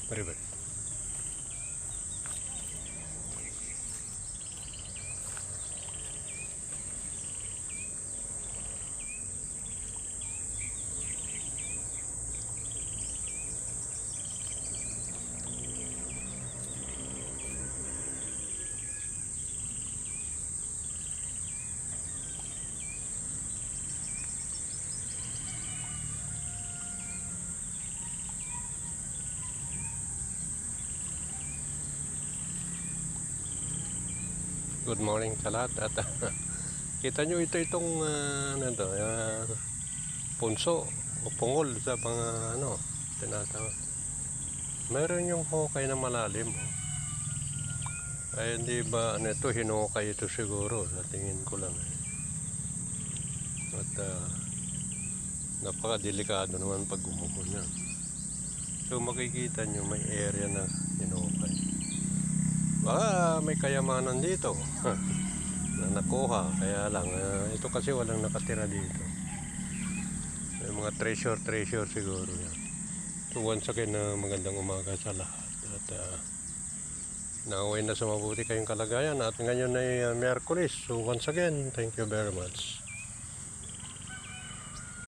Bari-bari. Good morning sa lahat at kita nyo itong ano to, punso o pungol sa mga tinatawag. Meron yung hukay na malalim ay hindi ba ito hinukay ito siguro sa tingin ko lang at napakadelikado naman pag gumuhon yan. So makikita nyo may area na hinukay. Baka may kayamanan dito na nakuha, kaya lang ito kasi walang nakatira dito. May mga treasure siguro yan. So once again, magandang umaga sa lahat at nauwi na sa mabuti kayong kalagayan at ngayon ay Miyerkules. So once again, thank you very much.